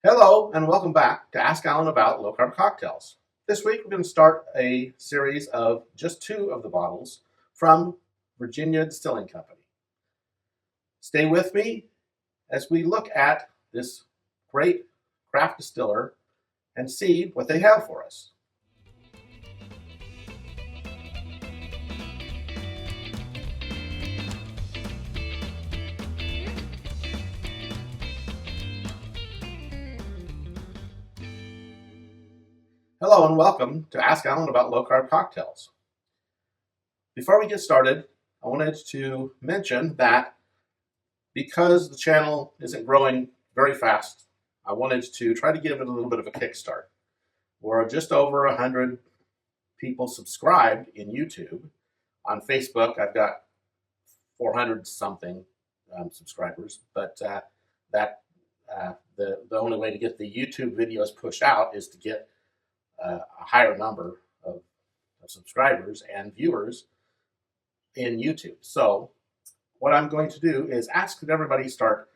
Hello and welcome back to Ask Alan About Low Carb Cocktails. This week we're going to start a series of just two of the bottles from Virginia Distilling Company. Stay with me as we look at this great craft distiller and see what they have for us. Hello and welcome to Ask Alan About Low Carb Cocktails. Before we get started, I wanted to mention that because the channel isn't growing very fast, I wanted to try to give it a little bit of a kickstart. We're just over 100 people subscribed in YouTube. On Facebook, I've got 400 something subscribers, but the only way to get the YouTube videos pushed out is to get a higher number of subscribers and viewers in YouTube. So what I'm going to do is ask that everybody start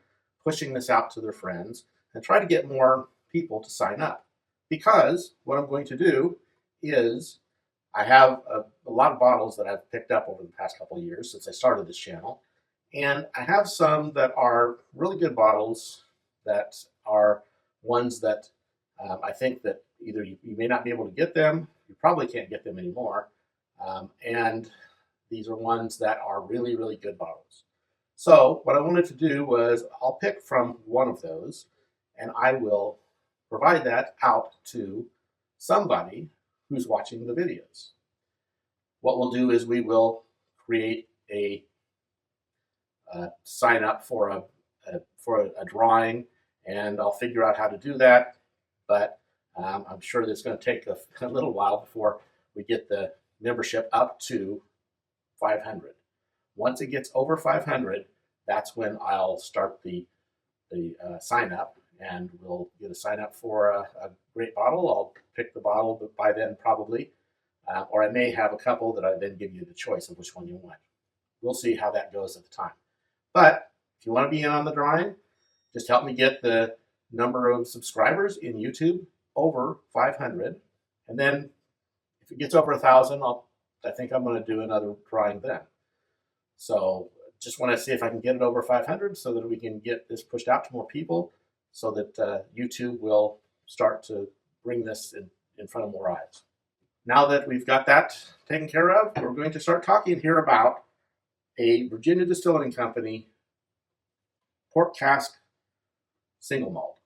pushing this out to their friends and try to get more people to sign up. Because what I'm going to do is I have a lot of bottles that I've picked up over the past couple of years since I started this channel. And I have some that are really good bottles that are ones that I think that either you may not be able to get them, you probably can't get them anymore, and these are ones that are really, really good bottles. So what I wanted to do was I'll pick from one of those, and I will provide that out to somebody who's watching the videos. What we'll do is we will create a sign up for a drawing, and I'll figure out how to do that. But I'm sure that's going to take a little while before we get the membership up to 500. Once it gets over 500, that's when I'll start the sign up, and we'll get a sign up for a great bottle. I'll pick the bottle by then probably, or I may have a couple that I then give you the choice of which one you want. We'll see how that goes at the time. But if you want to be in on the drawing, just help me get the number of subscribers in YouTube over 500, and then if it gets over 1,000, I think I'm going to do another drawing then. So just want to see if I can get it over 500 so that we can get this pushed out to more people, so that YouTube will start to bring this in front of more eyes. Now that we've got that taken care of, we're going to start talking here about a Virginia Distilling Company Port Cask Single Malt.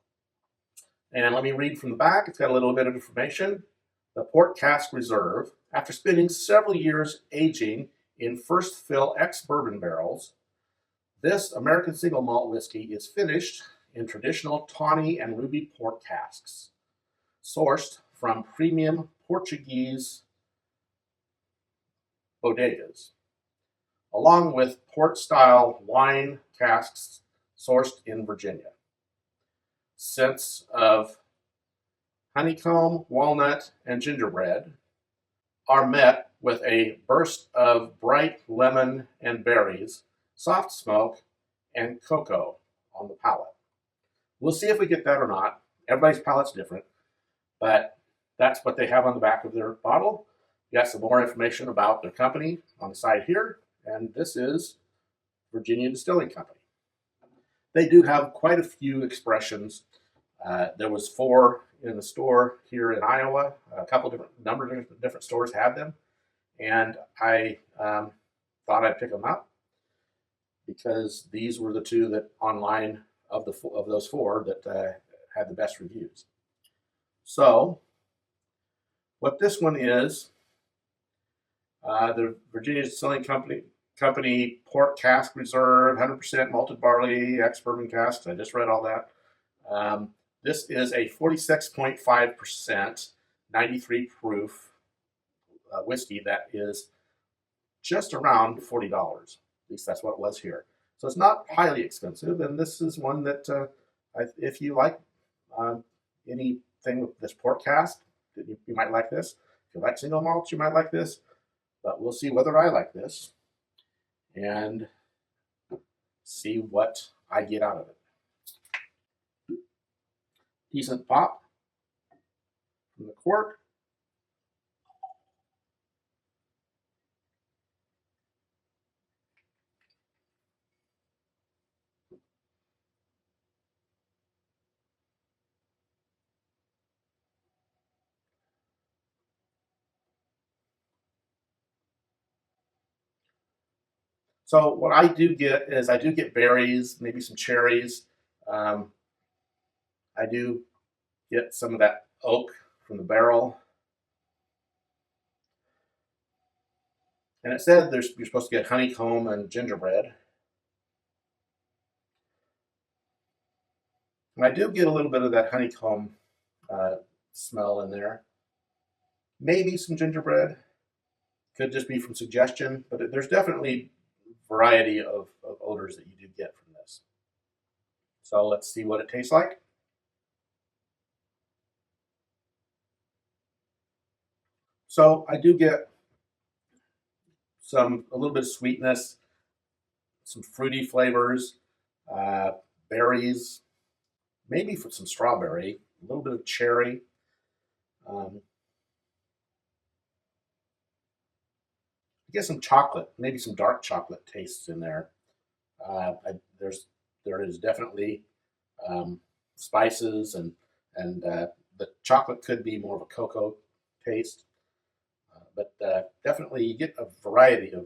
And let me read from the back. It's got a little bit of information. The Port Cask Reserve, after spending several years aging in first fill ex-bourbon barrels, this American Single Malt whiskey is finished in traditional tawny and ruby port casks, sourced from premium Portuguese bodegas, along with port-style wine casks sourced in Virginia. Scents of honeycomb, walnut, and gingerbread are met with a burst of bright lemon and berries, soft smoke, and cocoa on the palate. We'll see if we get that or not. Everybody's palate's different, but that's what they have on the back of their bottle. You got some more information about their company on the side here, and this is Virginia Distilling Company. They do have quite a few expressions. There was 4 in the store here in Iowa. A couple of different stores had them, and I thought I'd pick them up because these were the 2 that online of those 4 that had the best reviews. So, what this one is, the Virginia Distilling Company Port Cask Reserve, 100% malted barley, ex-bourbon casks. I just read all that. This is a 46.5%, 93 proof whiskey that is just around $40. At least that's what it was here. So it's not highly expensive, and this is one that if you like anything with this port cask, you might like this. If you like single malts, you might like this. But we'll see whether I like this and see what I get out of it. decent pop from the cork. So what I do get is I do get berries, maybe some cherries. Um, I do get some of that oak from the barrel. And it said you're supposed to get honeycomb and gingerbread. And I do get a little bit of that honeycomb smell in there. Maybe some gingerbread. Could just be from suggestion, but there's definitely variety of odors that you do get from this. So let's see what it tastes like. So I do get a little bit of sweetness, some fruity flavors, uh, berries, maybe for some strawberry, a little bit of cherry. Um, I get some chocolate, maybe some dark chocolate tastes in there. There is definitely um, spices and the chocolate could be more of a cocoa taste, but definitely you get a variety of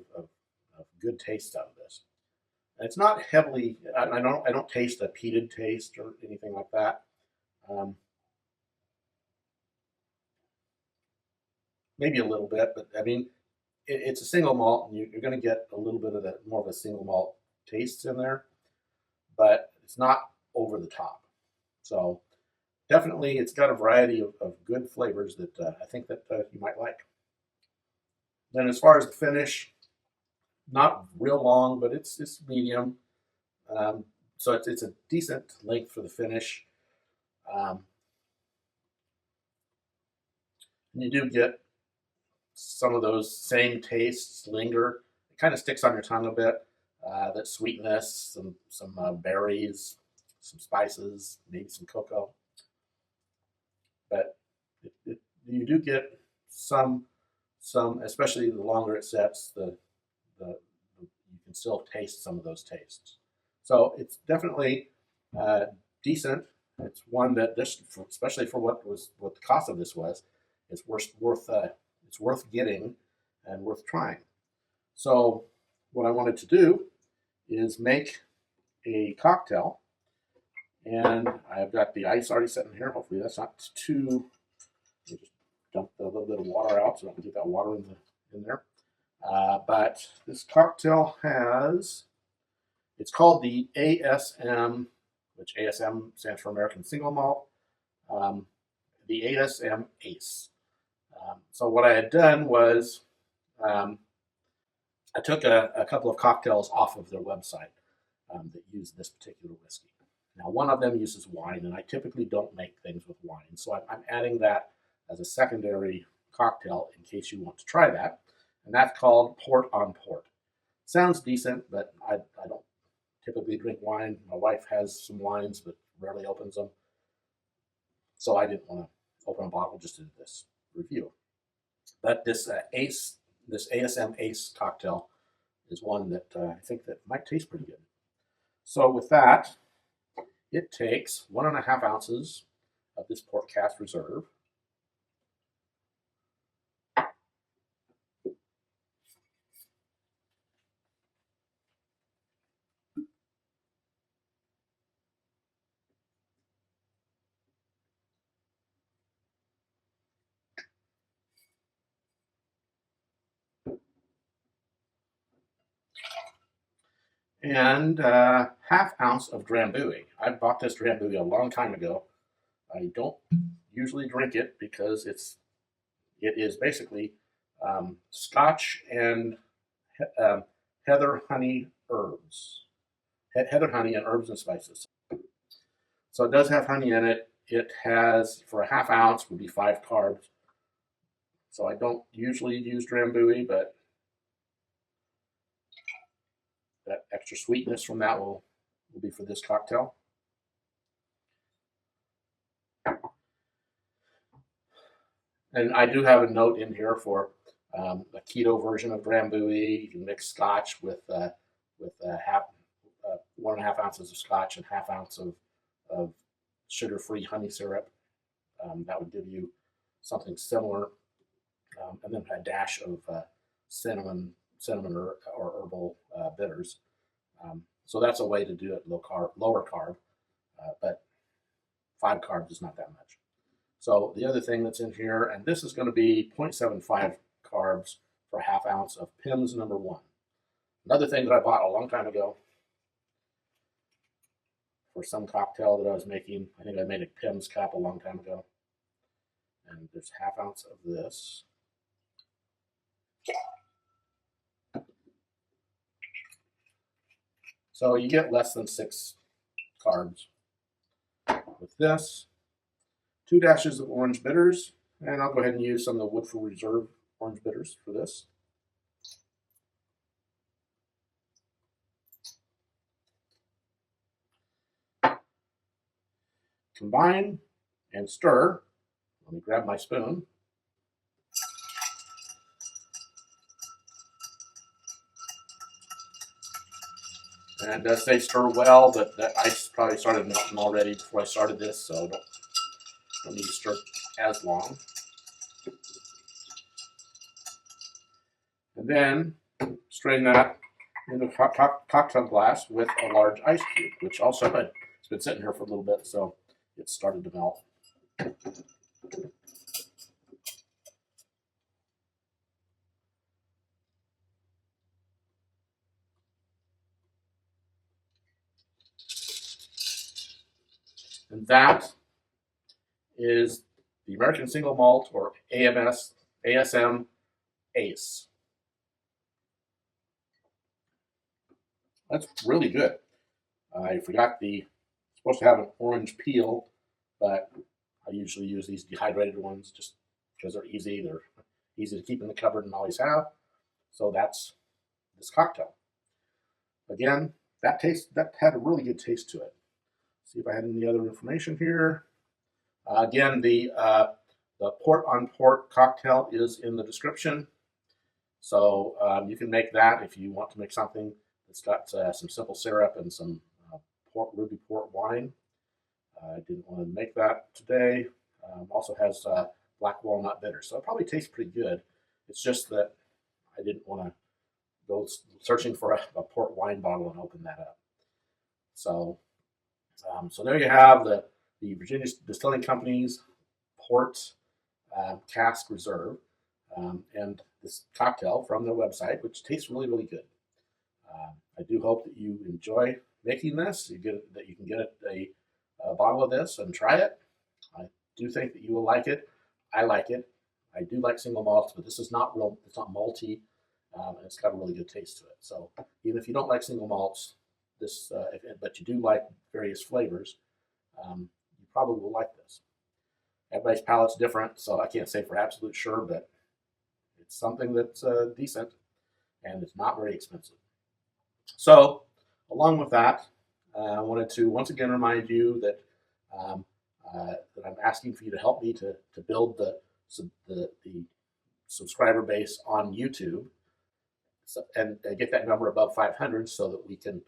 good tastes out of this. And it's not heavily. I don't taste a peated taste or anything like that. Um, Maybe a little bit, but I mean it's a single malt, and you're going to get a little bit of that more of a single malt tastes in there, but it's not over the top. So definitely, it's got a variety of good flavors that I think that you might like. Then, as far as the finish, not real long, but it's medium. Um, so it's a decent length for the finish. Um, and you do get some of those same tastes linger. It kind of sticks on your tongue a bit. That sweetness, some berries, some spices, maybe some cocoa. But you do get some especially the longer it sets, the you can still taste some of those tastes. So it's definitely uh, decent. It's one that this, especially for what the cost of this was, it's worth getting and worth trying. So what I wanted to do is make a cocktail, and I've got the ice already sitting here. Hopefully that's not too. Just dump a little bit of water out so I can get that water in there. But this cocktail it's called the ASM, which ASM stands for American Single Malt, um, the ASM Ace. So what I had done was um, I took a couple of cocktails off of their website that use this particular whiskey. Now, one of them uses wine, and I typically don't make things with wine, so I'm adding that as a secondary cocktail in case you want to try that, and that's called Port on Port. Sounds decent, but I don't typically drink wine. My wife has some wines, but rarely opens them, so I didn't want to open a bottle just to do this review. But this ASM Ace cocktail is one that I think that might taste pretty good. So with that, it takes 1.5 ounces of this port cask reserve. And 1/2 ounce of Drambuie. I bought this Drambuie a long time ago. I don't usually drink it because it is basically Scotch and um, heather honey herbs, heather honey and herbs and spices. So it does have honey in it. It has, for a 1/2 ounce, would be 5 carbs. So I don't usually use Drambuie, but that extra sweetness from that will be for this cocktail. And I do have a note in here for a keto version of Drambuie. You can mix Scotch with half 1.5 ounces of Scotch and half ounce of sugar-free honey syrup. That would give you something similar, and then a dash of cinnamon or herbal bitters. So that's a way to do it lower carb, but 5 carbs is not that much. So the other thing that's in here, and this is going to be 0.75 carbs for a half ounce of Pimm's number 1. Another thing that I bought a long time ago for some cocktail that I was making. I think I made a Pimm's cap a long time ago. And there's half ounce of this. So you get less than 6 carbs with this. 2 dashes of orange bitters, and I'll go ahead and use some of the Woodford Reserve orange bitters for this. Combine and stir. Let me grab my spoon. And it does say stir well, but that ice probably started melting already before I started this, so don't need to stir as long. And then strain that in a cocktail glass with a large ice cube, which also it's been sitting here for a little bit, so it's started to melt. And that is the American Single Malt, or ASM Ace. That's really good. I forgot it's supposed to have an orange peel, but I usually use these dehydrated ones just because they're easy. They're easy to keep in the cupboard and always have. So that's this cocktail. Again, that had a really good taste to it. See if I had any other information here. Again, the port on port cocktail is in the description. So you can make that if you want to make something that's got some simple syrup and some ruby port wine. I didn't want to make that today. Also has black walnut bitter, so it probably tastes pretty good. It's just that I didn't want to go searching for a port wine bottle and open that up. So, so there you have the Virginia Distilling Company's port cask reserve, and this cocktail from their website, which tastes really, really good. I do hope that you enjoy making this. That you can get a bottle of this and try it. I do think that you will like it. I like it. I do like single malts, but this is not real. It's not malty, and it's got a really good taste to it. So even if you don't like single malts, but you do like various flavors, you probably will like this. Everybody's palate's different, so I can't say for absolute sure, but it's something that's decent, and it's not very expensive. So, along with that, I wanted to once again remind you that that I'm asking for you to help me to build the subscriber base on YouTube, and get that number above 500, so that we can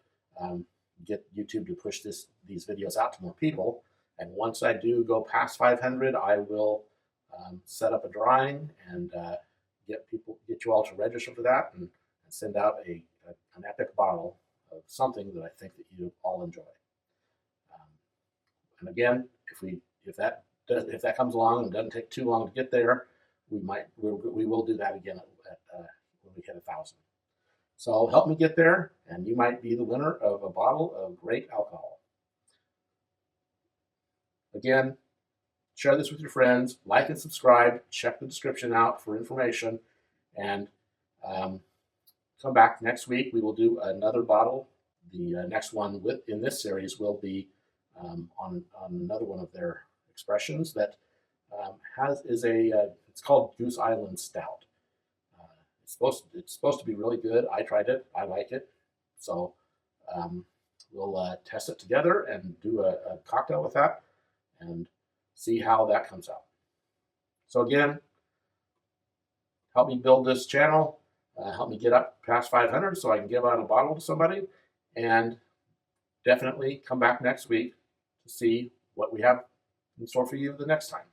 get YouTube to push these videos out to more people. And once I do go past 500, I will set up a drawing and get you all to register for that, and send out an epic bottle of something that I think that you all enjoy. And again, if that comes along and doesn't take too long to get there, we will do that again when we hit 1,000. So help me get there, and you might be the winner of a bottle of great alcohol. Again, share this with your friends, like and subscribe, check the description out for information, and come back next week. We will do another bottle. The next one in this series will be on another one of their expressions that it's called Goose Island Stout. It's supposed to be really good. I tried it. I like it. So we'll test it together and do a cocktail with that and see how that comes out. So again, help me build this channel, help me get up past 500 so I can give out a bottle to somebody. And definitely come back next week to see what we have in store for you the next time.